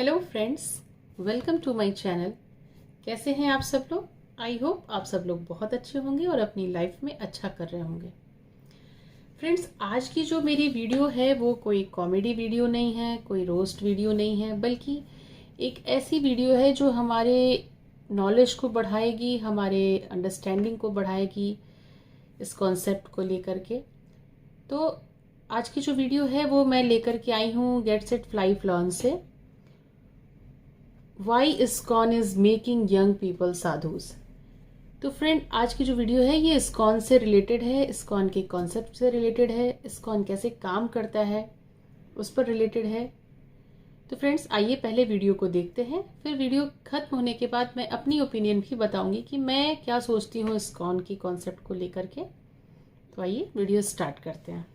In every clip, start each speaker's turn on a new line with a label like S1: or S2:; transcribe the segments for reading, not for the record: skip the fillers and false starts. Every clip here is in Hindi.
S1: Hello friends, welcome to my channel. कैसे हैं आप सब लोग? आई होप आप सब लोग बहुत अच्छे होंगे और अपनी लाइफ में अच्छा कर रहे होंगे। फ्रेंड्स, आज की जो मेरी वीडियो है वो कोई कॉमेडी वीडियो नहीं है, कोई रोस्ट वीडियो नहीं है, बल्कि एक ऐसी वीडियो है जो हमारे नॉलेज को बढ़ाएगी, हमारे अंडरस्टैंडिंग को बढ़ाएगी इस कॉन्सेप्ट को लेकर के। तो आज की जो वीडियो है वो मैं लेकर के आई हूँ गेट सेट फ्लाई फ्लॉन से। Why ISKCON is making young people साधुस। तो फ्रेंड, आज की जो वीडियो है ये इस्कॉन से रिलेटेड है, इस्कॉन के कॉन्सेप्ट से रिलेटेड है, इस्कॉन कैसे काम करता है उस पर रिलेटेड है। तो फ्रेंड्स, आइए पहले वीडियो को देखते हैं, फिर वीडियो खत्म होने के बाद मैं अपनी ओपिनियन भी बताऊंगी कि मैं क्या सोचती हूँ इस्कॉन की कॉन्सेप्ट को लेकर के। तो आइए वीडियो स्टार्ट करते हैं।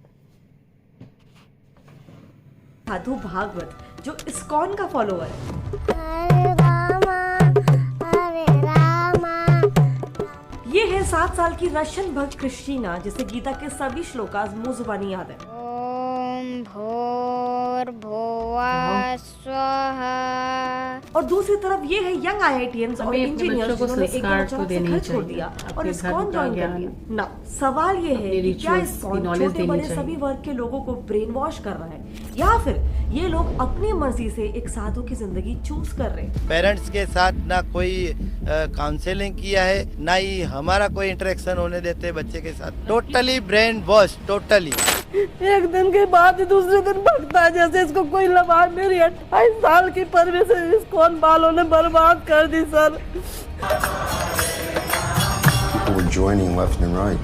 S2: साधु भागवत जो इस्कॉन का फॉलोअर है, ये है 7 साल की रशियन भक्त क्रिस्टीना, जिसे गीता के सभी श्लोकास मुंह जुबानी याद है।
S3: ओम भूर्भुवः स्वः।
S2: और दूसरी तरफ ये है यंग आईआईटीएंस और इंजीनियर्स जिन्होंने एक बार अचानक से घर छोड़ दिया और इस्कॉन ज्वाइन कर लिया। ना, सवाल ये है कि क्या इस्कॉन छोटे बड़े सभी वर्ग के लोगों को ब्रेन वॉश कर रहा है, या फिर ये लोग अपनी मर्जी से एक साधु की जिंदगी चूज कर रहे हैं।
S4: पेरेंट्स के साथ ना कोई काउंसलिंग किया है, ना ही हमारा कोई इंटरेक्शन होने देते बच्चे के साथ। Totally brain wash, totally.
S5: एक दिन के बाद दूसरे दिन भगता है जैसे इसको कोई लबार। मेरी 28 साल की परवरिश इस्कॉन वालों ने बर्बाद कर दी sir.
S6: People were joining left and right.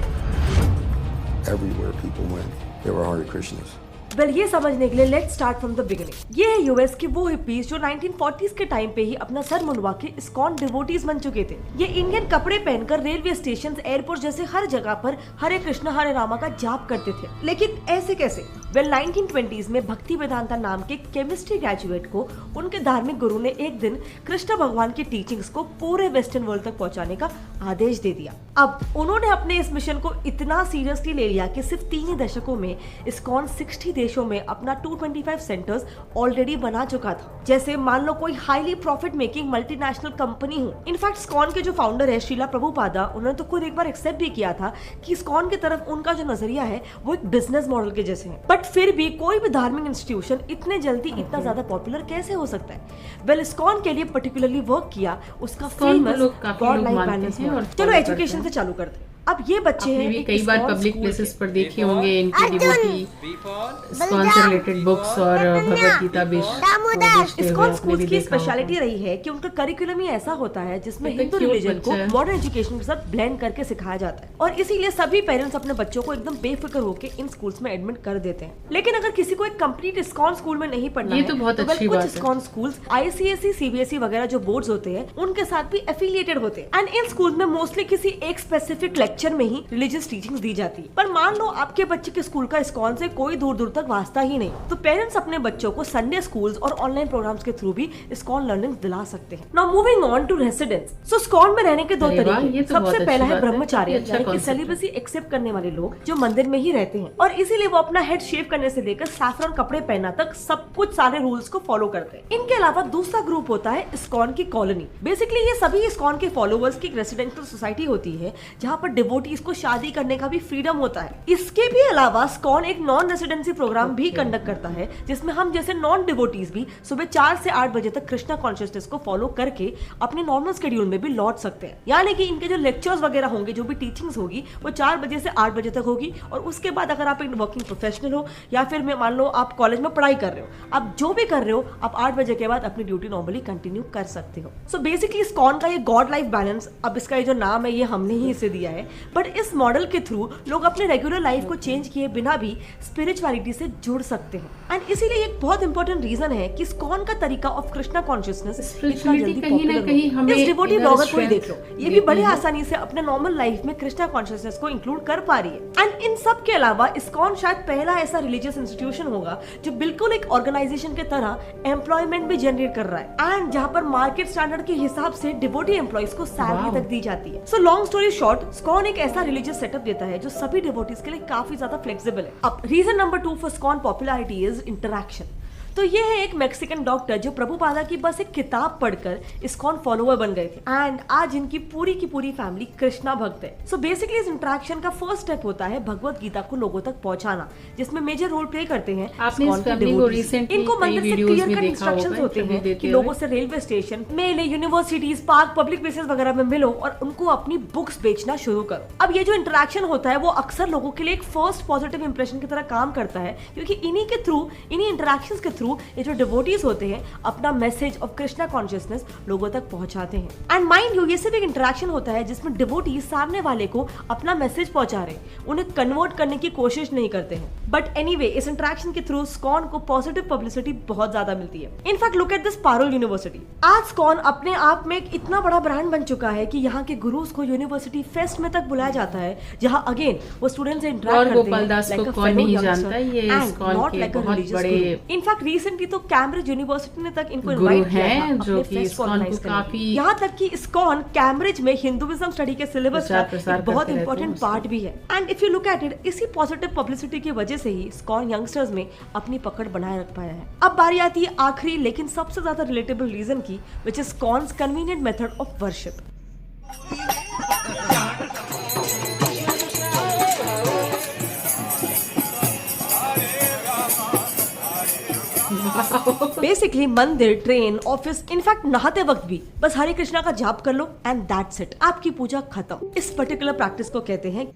S6: Everywhere people went, there were Hare Krishnas.
S2: Well, ये समझने के लिए let's start from the beginning. ये है यूएस के वो हिप्पीज जो 1940s के टाइम पे ही अपना सर मुंडवा के इस्कॉन डिवोटीज बन चुके थे। ये इंडियन कपड़े पहनकर रेलवे स्टेशन, एयरपोर्ट जैसे हर जगह पर हरे कृष्ण हरे रामा का जाप करते थे। लेकिन ऐसे कैसे? वेल, 1920s में भक्ति वेदांता नाम के केमिस्ट्री ग्रेजुएट को उनके धार्मिक गुरु ने एक दिन कृष्ण भगवान की टीचिंग्स को पूरे वेस्टर्न वर्ल्ड तक पहुंचाने का आदेश दे दिया। अब उन्होंने अपने इस मिशन को इतना सीरियसली ले लिया कि सिर्फ 3 ही दशकों में इस्कॉन 60 देशों में अपना 225 सेंटर्स ऑलरेडी बना चुका था। जैसे मान लो कोई highly profit making multinational company हो। इनफैक्ट इस्कॉन के जो फाउंडर है श्रीला प्रभुपादा, उन्होंने तो खुद एक बार एक्सेप्ट भी किया था कि इस्कॉन की तरफ उनका जो नजरिया है वो एक बिजनेस मॉडल के जैसे है। बट फिर भी कोई भी धार्मिक इंस्टीट्यूशन इतने जल्दी इतना ज्यादा पॉपुलर कैसे हो सकता है? वेल, इस्कॉन के लिए पर्टिकुलरली वर्क किया उसका फेमस गॉड लाइफ बैलेंस। चलो एजुकेशन से चालू करते हैं। अब ये बच्चे हैं,
S1: कई बार पब्लिक प्लेसेस पर देखे होंगे इनकी डिवोटी इस्कॉन से रिलेटेड बुक्स और भगवत गीता भी।
S2: इस्कॉन स्कूल की स्पेशलिटी रही है कि उनका करिकुलम ही ऐसा होता है जिसमें हिंदू रिलीजन को मॉडर्न एजुकेशन के साथ ब्लेंड करके सिखाया जाता है, और इसीलिए सभी पेरेंट्स अपने बच्चों को एकदम बेफिक्र होकर इन स्कूल्स में एडमिट कर देते हैं। लेकिन अगर किसी को एक कंप्लीट इस्कॉन स्कूल में नहीं पढ़ना है, तो कुछ इस्कॉन स्कूल्स आईसीएसई, सीबीएसई वगैरह जो बोर्ड्स होते हैं उनके साथ भी एफिलिएटेड होते हैं, एंड इन स्कूल में मोस्टली किसी एक स्पेसिफिक लेक्चर में ही रिलीजियस टीचिंग्स दी जाती है। पर मान लो आपके बच्चे के स्कूल का इस्कॉन से कोई दूर दूर तक वास्ता ही नहीं, तो पेरेंट्स अपने बच्चों को संडे स्कूल्स और ऑनलाइन प्रोग्राम्स के थ्रू भी इस्कॉन लर्निंग दिला सकते हैं। Now moving on to residence. So ISKCON में रहने के 2 तरीके। सबसे पहला है ब्रह्मचार्य, यानी कि सेलिबेसी एक्सेप्ट करने वाले लोग जो मंदिर में ही रहते हैं, और इसीलिए वो अपना हेड शेव करने से लेकर सैफरन कपड़े पहनना तक सब कुछ सारे रूल्स को फॉलो करते हैं। इनके अलावा दूसरा ग्रुप होता है इस्कॉन की कॉलोनी। बेसिकली ये सभी इस्कॉन के फॉलोअर्स की रेसिडेंशियल सोसाइटी होती है जहाँ पर डिवोटीज को शादी करने का भी फ्रीडम होता है। इसके भी अलावा इस्कॉन एक नॉन रेसिडेंसी प्रोग्राम भी कंडक्ट करता है, जिसमें हम जैसे नॉन डिवोटीज भी सुबह 4 से 8 बजे तक कृष्णा कॉन्शियसनेस को फॉलो करके अपने नॉर्मल शेड्यूल में भी लौट सकते हैं। यानी कि इनके जो लेक्चर्स वगैरह होंगे, जो भी टीचिंग्स होगी, वो 4 बजे से 8 बजे तक होगी, और उसके बाद अगर आप एक वर्किंग प्रोफेशनल हो या फिर मैं मान लो आप कॉलेज में पढ़ाई कर रहे हो, आप जो भी कर रहे हो, आप 8 बजे के बाद अपनी ड्यूटी नॉर्मली कंटिन्यू कर सकते हो। सो बेसिकली इस्कॉन का ये गॉड लाइफ बैलेंस, अब इसका ये जो नाम है ये हमने ही इसे दिया है, बट इस मॉडल के थ्रू लोग अपने रेगुलर लाइफ को चेंज किए बिना भी स्पिरिचुअलिटी से जुड़ सकते हैं। एंड इसीलिए एक बहुत इंपॉर्टेंट रीजन है कि इस्कॉन का तरीका ऑफ कृष्णा कॉन्शियसनेस इतना जल्दी पॉपुलर है। इस डिवोटी ब्लॉगर को ही देख लो, ये भी बड़ी आसानी से अपने नॉर्मल लाइफ में कृष्णा कॉन्शियसनेस को इंक्लूड कर पा रही है। एंड इन सब के अलावा इस्कॉन शायद पहला ऐसा रिलीजियस इंस्टीट्यूशन होगा जो बिल्कुल एक ऑर्गेनाइजेशन के तरह एम्प्लॉयमेंट भी जनरेट कर रहा है, एंड जहाँ पर मार्केट स्टैंडर्ड के हिसाब से डिवोटी एम्प्लॉइज को सैलरी तक दी जाती है। So long story short, ISKCON एक ऐसा रिलीजियस सेटअप देता है जो सभी डिवोटीज के लिए काफी ज्यादा फ्लेक्सिबल है। अब reason number 2 for ISKCON popularity is interaction. तो ये है एक मैक्सिकन डॉक्टर जो प्रभुपादा की बस एक किताब पढ़कर इस्कॉन फॉलोवर बन गए थे एंड आज इनकी पूरी की पूरी फैमिली कृष्णा भक्त है। सो बेसिकली इस इंटरेक्शन का फर्स्ट स्टेप होता है भगवत गीता को लोगों तक पहुंचाना, जिसमें मेजर रोल प्ले करते हैं इनको मंदिर से क्लियर कट इंस्ट्रक्शंस होते हैं कि लोगों से रेलवे स्टेशन, मेले, यूनिवर्सिटीज, पार्क, पब्लिक प्लेसेस वगैरह में मिलो और उनको अपनी बुक्स बेचना शुरू करो। अब ये जो इंटरेक्शन होता है वो अक्सर लोगों के लिए एक फर्स्ट पॉजिटिव इंप्रेशन की तरह काम करता है, क्योंकि इन्हीं के थ्रू, इन्हीं इंटरेक्शंस के थ्रू ये जो डिवोटीज होते हैं अपना मैसेज ऑफ कृष्णा कॉन्शियसनेस लोगों तक पहुंचाते हैं। एंड माइंड यू, ये सिर्फ एक इंटरेक्शन होता है जिसमें डिवोटीज सामने वाले को अपना मैसेज पहुंचा रहे, उन्हें कन्वर्ट करने की कोशिश नहीं करते हैं। बट एनीवे, इस इंटरेक्शन के थ्रू स्कॉन को पॉजिटिव पब्लिसिटी बहुत ज्यादा मिलती है। In fact look at this Parul university. आज स्कॉन अपने आप में एक इतना बड़ा ब्रांड बन चुका है कि यहाँ के गुरुज को यूनिवर्सिटी फेस्ट में तक बुलाया जाता है, जहाँ अगेन वो स्टूडेंट्स से इंटरेक्ट करते हैं like a fellow youngster and not like a religious Guru. In fact recently तो कैम्ब्रिज यूनिवर्सिटी ने तक इनको इनवाइट किया था अपने फेस्ट को ऑर्गेनाइज करने। यहाँ तक कि स्कॉन कैम्ब्रिज में हिंदुइज्म स्टडी के सिलेबस का एक बहुत इंपॉर्टेंट पार्ट भी है। And if you look at it, इसी पॉजिटिव पब्लिसिटी की वजह से ही स्कॉन यंगस्टर्स में अपनी पकड़ बनाए रख पाया है। अब बारी आती है आखिरी लेकिन सबसे ज्यादा रिलेटेबल रीजन की, which is ISKCON's convenient method of worship. Basically मंदिर, ट्रेन, ऑफिस, इनफैक्ट नहाते वक्त भी बस हरे कृष्णा का जाप कर लो एंड दैट्स इट, आपकी पूजा खत्म। इस पर्टिकुलर प्रैक्टिस को कहते हैं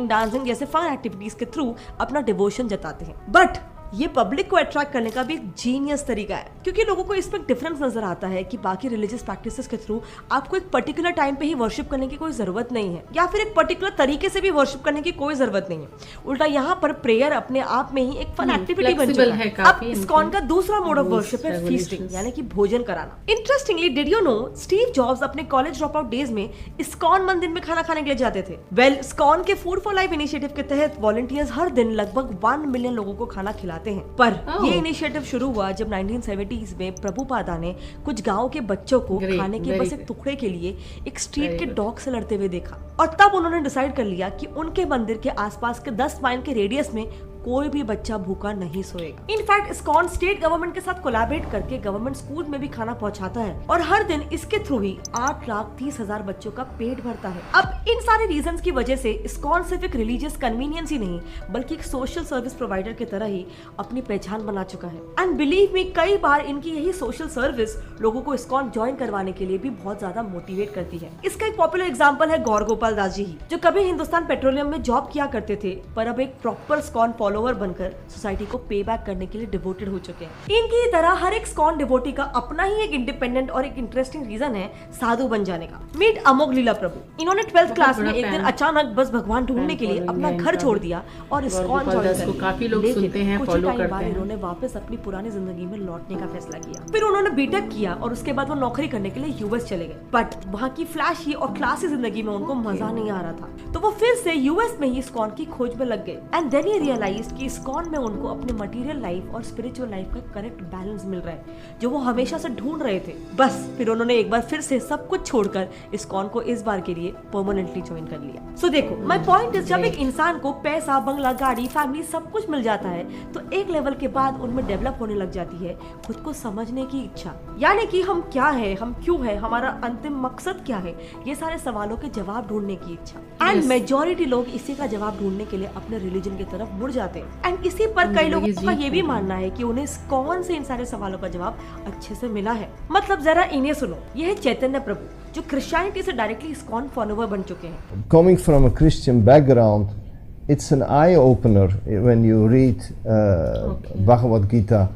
S2: डांसिंग जैसे फन एक्टिविटीज के थ्रू अपना डिवोशन जताते हैं। बट ये पब्लिक को अट्रैक्ट करने का भी एक जीनियस तरीका है, क्योंकि लोगों को इसमें डिफरेंस नजर आता है कि बाकी रिलीजियस प्रैक्टिसेस के थ्रू आपको एक पर्टिकुलर टाइम पे ही वर्शिप करने की कोई जरूरत नहीं है, या फिर एक पर्टिकुलर तरीके से भी वर्शिप करने की कोई जरूरत नहीं है। उल्टा यहाँ पर प्रेयर अपने आप में ही एक फन एक्टिविटी बन चुका है। अब इस्कॉन का दूसरा मोड ऑफ वर्शिप है फीस्टिंग, यानी कि भोजन कराना। Interestingly, did you know Steve jobs अपने कॉलेज ड्रॉप आउट डेज में इस्कॉन मंदिर में खाना खाने के लिए जाते थे। वेल, इस्कॉन के फूड फॉर लाइफ इनिशिएटिव के तहत वॉलंटियर्स हर दिन लगभग 1 मिलियन लोगों को खाना खिलाते हैं। पर ये इनिशिएटिव शुरू हुआ जब 1970s में प्रभुपादा ने कुछ गांव के बच्चों को खाने के बस एक टुकड़े के लिए एक स्ट्रीट के डॉग से लड़ते हुए देखा, और तब उन्होंने डिसाइड कर लिया कि उनके मंदिर के आसपास के 10 माइल के रेडियस में कोई भी बच्चा भूखा नहीं सोएगा। इनफैक्ट इस्कॉन स्टेट गवर्नमेंट के साथ कोलैबोरेट करके गवर्नमेंट स्कूल में भी खाना पहुंचाता है, और हर दिन इसके थ्रू ही 8,30,000 बच्चों का पेट भरता है। अब इन सारे रीजंस की वजह से इस्कॉन सिर्फ एक रिलीजियस कन्वीनियंस ही नहीं, बल्कि एक सोशल सर्विस प्रोवाइडर की तरह ही अपनी पहचान बना चुका है। एंड बिलीव मी, कई बार इनकी यही सोशल सर्विस लोगों को इस्कॉन ज्वाइन करवाने के लिए भी बहुत ज्यादा मोटिवेट करती है। इसका एक पॉपुलर एग्जाम्पल है गौर गोपाल दास जी ही, जो कभी हिंदुस्तान पेट्रोलियम में जॉब किया करते थे, पर अब एक प्रॉपर इस्कॉन फॉलोवर बनकर सोसाइटी को पे बैक करने के लिए डिवोटेड हो चुके हैं। इनकी तरह हर एक इस्कॉन डिवोटी का अपना ही एक इंडिपेंडेंट और एक इंटरेस्टिंग रीजन है साधु बन जाने का। मीट अमोघ लीला प्रभु। इन्होंने 12th क्लास में एक दिन अचानक बस भगवान ढूंढने के लिए अपना घर छोड़ दिया और इस्कॉन ज्वाइन कर लिया।
S1: काफी लोग सुनते हैं, फॉलो करते हैं।
S2: इन्होंने वापस अपनी पुरानी जिंदगी में लौटने का फैसला किया। फिर उन्होंने बीटेक किया और उसके बाद वो नौकरी करने के लिए यूएस चले गए। बट वहाँ की फ्लैशी और क्लासी जिंदगी में उनको मजा नहीं आ रहा था, तो वो फिर से यूएस में ही इस्कॉन की खोज में लग गए। एंड देन ही रियलाइज्ड कि इस्कॉन में उनको अपने मटेरियल लाइफ और स्पिरिचुअल लाइफ का करेक्ट बैलेंस मिल रहा है, जो वो हमेशा से ढूंढ रहे थे। बस फिर उन्होंने एक बार फिर से सब कुछ छोड़कर इस्कॉन को इस बार के लिए परमानेंटली ज्वाइन कर लिया। सो देखो, माय पॉइंट इज, जब एक इंसान को पैसा, बंगला, गाड़ी, फैमिली सब कुछ मिल जाता है, तो एक लेवल के बाद उनमें डेवलप होने लग जाती है खुद को समझने की इच्छा, यानी कि हम क्या है, हम क्यों है, हमारा अंतिम मकसद क्या है, ये सारे सवालों के जवाब ढूंढने की इच्छा। एंड मेजॉरिटी लोग इसी का जवाब ढूंढने के लिए अपने रिलीजन की तरफ मुड़ जाते हैं। एंड इसी पर कई लोगों का ये भी मानना है कि उन्हें कौन से इन सारे सवालों का जवाब अच्छे से मिला है। मतलब जरा इन्हें सुनो, ये है चैतन्य प्रभु, जो क्रिश्चियनिटी से डायरेक्टली इस्कॉन फॉलोवर बन चुके हैं।
S7: Coming from a Christian background, it's an eye opener when you read Bhagavad Gita.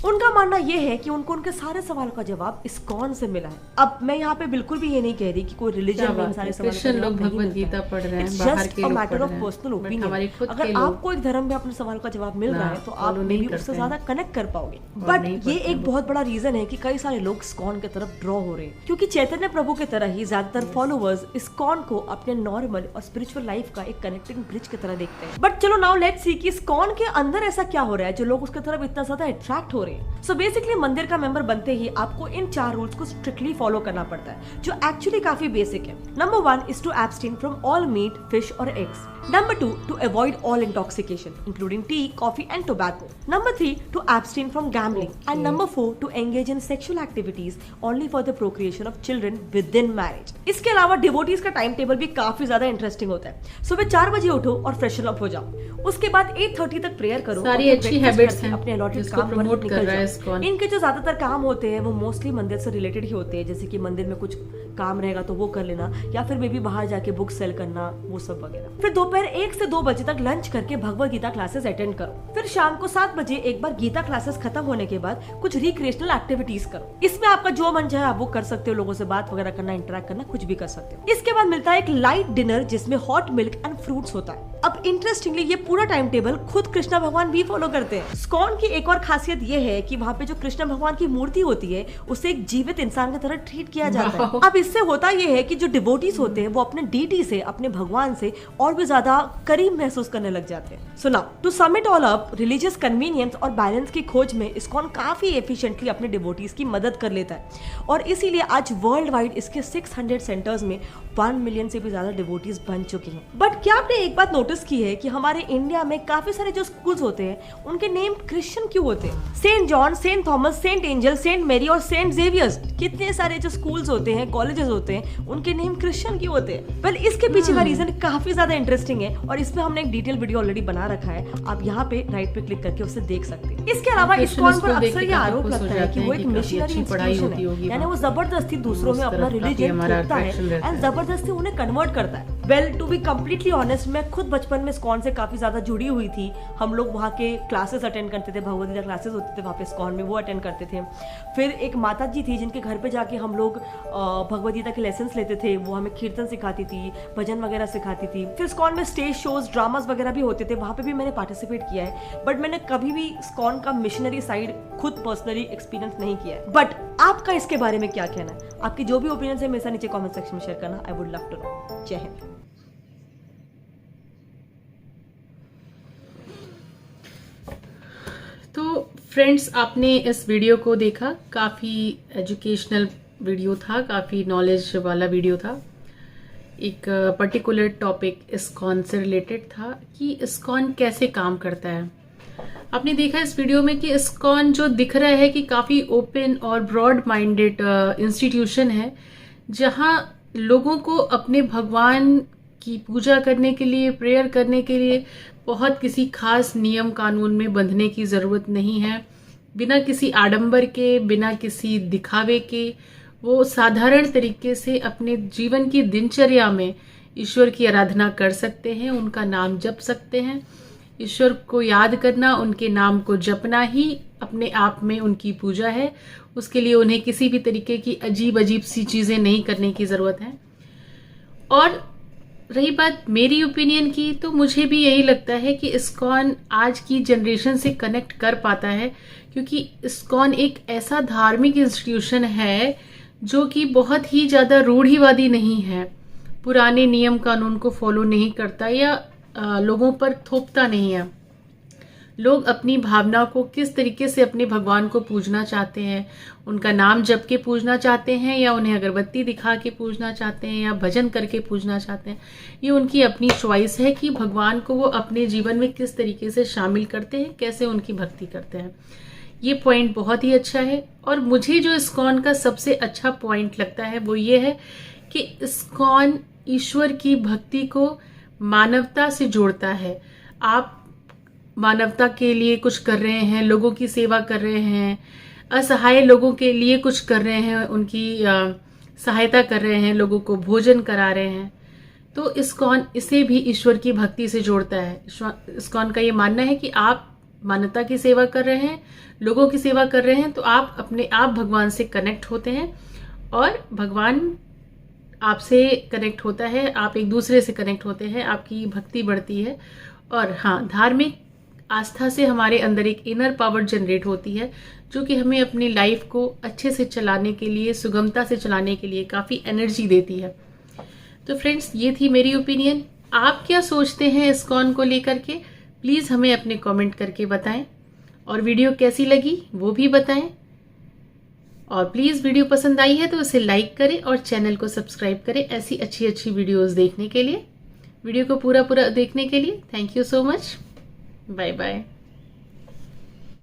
S2: उनका मानना ये है कि उनको उनके सारे सवालों का जवाब इस्कॉन से मिला है। अब मैं यहाँ पे बिल्कुल भी ये नहीं कह रही कि कोई रिलीजन में इन सारे सवालों का जवाब
S1: भगवद गीता पढ़ रहे हैं, बाहर के लोग
S2: मैटर ऑफ पर्सनल ओपिनियन। अगर आपको एक धर्म में अपने सवाल का जवाब मिल रहा है तो आप मे भी उससे ज्यादा कनेक्ट कर पाओगे। बट ये एक बहुत बड़ा रीजन है कि कई सारे लोग इस्कॉन की तरफ ड्रॉ हो रहे हैं, क्योंकि चैतन्य प्रभु की तरह ही ज्यादातर फॉलोअर्स इस्कॉन को अपने नॉर्मल और स्पिरिचुअल लाइफ का एक कनेक्टिंग ब्रिज की तरह देखते हैं। बट चलो नाउ लेट्स सी कि इस्कॉन के अंदर ऐसा क्या हो रहा है जो लोग उसकी तरफ इतना ज्यादा अट्रैक्ट हो रहे हैं। सो बेसिकली मंदिर का मेंबर बनते ही आपको इन 4 रूल्स को स्ट्रिक्टली फॉलो करना पड़ता है, जो एक्चुअली काफी बेसिक है। Number 1 is to abstain from all meat, fish और eggs. Number 2, to avoid all intoxication, including tea, coffee and tobacco. Number 3, to abstain from gambling. And number 4, to engage in sexual activities only for the procreation of children within marriage. इसके अलावा डिवोटीज का टाइम टेबल भी काफी ज्यादा इंटरेस्टिंग होता है। सुबह 4 बजे उठो और फ्रेशन अप हो जाओ, उसके बाद 8:30 तक प्रेयर करो।
S1: सारी अच्छी हैबिट्स हैं,
S2: अपने अलॉटेड काम
S1: प्रमोट कर रहा है इसको।
S2: इनके जो ज्यादातर काम होते हैं वो मोस्टली मंदिर से रिलेटेड ही होते हैं, जैसे कि मंदिर में कुछ काम रहेगा तो वो कर लेना, या फिर मे भी बाहर जाके बुक सेल करना, वो सब वगैरह। फिर दोपहर 1 से 2 बजे तक लंच करके भगवत गीता क्लासेस अटेंड करो। फिर शाम को 7 बजे एक बार गीता क्लासेस खत्म होने के बाद कुछ रिक्रिएशनल एक्टिविटीज करो। इसमें आपका जो मन चाहे आप वो कर सकते हो, लोगों से बात वगैरह करना, इंटरेक्ट करना, कुछ भी कर सकते हो। इसके बाद मिलता है एक लाइट डिनर जिसमें हॉट मिल्क एंड फ्रूट्स होता है। अब इंटरेस्टिंगली ये पूरा टाइम टेबल खुद कृष्णा भगवान भी फॉलो करते हैं। स्कॉन की एक और खासियत ये है कि वहाँ पे जो कृष्ण भगवान की मूर्ति होती है उसे एक जीवित इंसान की तरह ट्रीट किया जाता है। अब इससे होता ये है कि जो डिवोटीज होते हैं वो अपने डीटी से, अपने भगवान से और भी ज्यादा करीब महसूस करने लग जाते हैं। So now to sum it all up, religious convenience और बैलेंस की खोज में इस्कॉन काफी एफिशिएंटली अपने डिवोटीज की मदद कर लेता है, और इसीलिए आज वर्ल्ड वाइड इसके 600 सेंटर्स में 1 मिलियन से भी ज्यादा डिवोटीज बन चुके हैं। बट क्या आपने एक बात नोटिस की है कि हमारे इंडिया में काफी सारे जो स्कूल्स होते हैं उनके नेम क्रिश्चियन क्यों होते हैं? Saint John, saint Thomas, saint Angel, saint Mary और सेंट जेवियर्स, कितने सारे जो स्कूल्स होते हैं, कॉलेजेस होते हैं, उनके नेम क्रिश्चियन क्यों होते हैं? वेल, इसके पीछे का रीजन काफी ज्यादा इंटरेस्टिंग है और इसमें हमने एक डिटेल वीडियो ऑलरेडी बना रखा है, आप यहाँ पे राइट पे क्लिक करके उसे देख सकते हैं। इसके अलावा इस्कॉन पर अक्सर ये आरोप लगता है कि वो एक मिशनरी इंस्टीट्यूशन है, यानी वो जबरदस्ती दूसरों में अपना रिलीजन थोपता है एंड जबरदस्ती उन्हें कन्वर्ट करता है। Well, to be completely honest, मैं खुद बचपन में इस्कॉन से काफी ज्यादा जुड़ी हुई थी। हम लोग वहाँ के क्लासेस अटेंड करते थे, भगवद गीता क्लासेस होते थे वहाँ पे इस्कॉन में, वो अटेंड करते थे। फिर एक माता जी थी जिनके घर पे जाके हम लोग भगवद गीता के लेसन्स लेते थे, वो हमें कीर्तन सिखाती थी, भजन वगैरह सिखाती थी। फिर इस्कॉन में स्टेज शोज, ड्रामास वगैरह भी होते थे, वहाँ पे भी मैंने पार्टिसिपेट किया है, बट मैंने कभी भी इस्कॉन का मिशनरी साइड खुद पर्सनली एक्सपीरियंस नहीं किया है। बट आपका इसके बारे में क्या कहना है? आपकी जो भी ओपिनियन है मेरे साथ नीचे कमेंट सेक्शन में शेयर करना, I would love to know. जय हिंद।
S1: तो फ्रेंड्स, आपने इस वीडियो को देखा, काफ़ी एजुकेशनल वीडियो था, काफ़ी नॉलेज वाला वीडियो था। एक पर्टिकुलर टॉपिक इस्कॉन से रिलेटेड था कि इस्कॉन कैसे काम करता है। आपने देखा इस वीडियो में कि इस्कॉन जो दिख रहा है कि काफ़ी ओपन और ब्रॉड माइंडेड इंस्टीट्यूशन है, जहाँ लोगों को अपने भगवान की पूजा करने के लिए, प्रेयर करने के लिए बहुत किसी खास नियम कानून में बंधने की ज़रूरत नहीं है। बिना किसी आडंबर के, बिना किसी दिखावे के, वो साधारण तरीके से अपने जीवन की दिनचर्या में ईश्वर की आराधना कर सकते हैं, उनका नाम जप सकते हैं। ईश्वर को याद करना, उनके नाम को जपना ही अपने आप में उनकी पूजा है। उसके लिए उन्हें किसी भी तरीके की अजीब अजीब सी चीज़ें नहीं करने की ज़रूरत है। और रही बात मेरी ओपिनियन की, तो मुझे भी यही लगता है कि इस्कॉन आज की जनरेशन से कनेक्ट कर पाता है, क्योंकि इस्कॉन एक ऐसा धार्मिक इंस्टीट्यूशन है जो कि बहुत ही ज़्यादा रूढ़िवादी नहीं है, पुराने नियम कानून को फॉलो नहीं करता या लोगों पर थोपता नहीं है। लोग अपनी भावना को किस तरीके से अपने भगवान को पूजना चाहते हैं, उनका नाम जप के पूजना चाहते हैं या उन्हें अगरबत्ती दिखा के पूजना चाहते हैं या भजन करके पूजना चाहते हैं, ये उनकी अपनी चॉइस है कि भगवान को वो अपने जीवन में किस तरीके से शामिल करते हैं, कैसे उनकी भक्ति करते हैं। ये पॉइंट बहुत ही अच्छा है। और मुझे जो इस्कॉन का सबसे अच्छा पॉइंट लगता है वो ये है कि इस्कॉन ईश्वर की भक्ति को मानवता से जोड़ता है। आप मानवता के लिए कुछ कर रहे हैं, लोगों की सेवा कर रहे हैं, असहाय लोगों के लिए कुछ कर रहे हैं, उनकी सहायता कर रहे हैं, लोगों को भोजन करा रहे हैं, तो इस्कॉन इसे भी ईश्वर की भक्ति से जोड़ता है। इस्कॉन का ये मानना है कि आप मानवता की सेवा कर रहे हैं, लोगों की सेवा कर रहे हैं, तो आप अपने आप भगवान से कनेक्ट होते हैं और भगवान आपसे कनेक्ट होता है, आप एक दूसरे से कनेक्ट होते हैं, आपकी भक्ति बढ़ती है। और हाँ, धार्मिक आस्था से हमारे अंदर एक इनर पावर जनरेट होती है, जो कि हमें अपनी लाइफ को अच्छे से चलाने के लिए, सुगमता से चलाने के लिए काफ़ी एनर्जी देती है। तो फ्रेंड्स, ये थी मेरी ओपिनियन। आप क्या सोचते हैं इस्कॉन को लेकर के? प्लीज़ हमें अपने कमेंट करके बताएं। और वीडियो कैसी लगी वो भी बताएं। और प्लीज़ वीडियो पसंद आई है तो उसे लाइक करें और चैनल को सब्सक्राइब करें ऐसी अच्छी वीडियोस देखने के लिए। वीडियो को पूरा देखने के लिए thank you so much. Bye bye.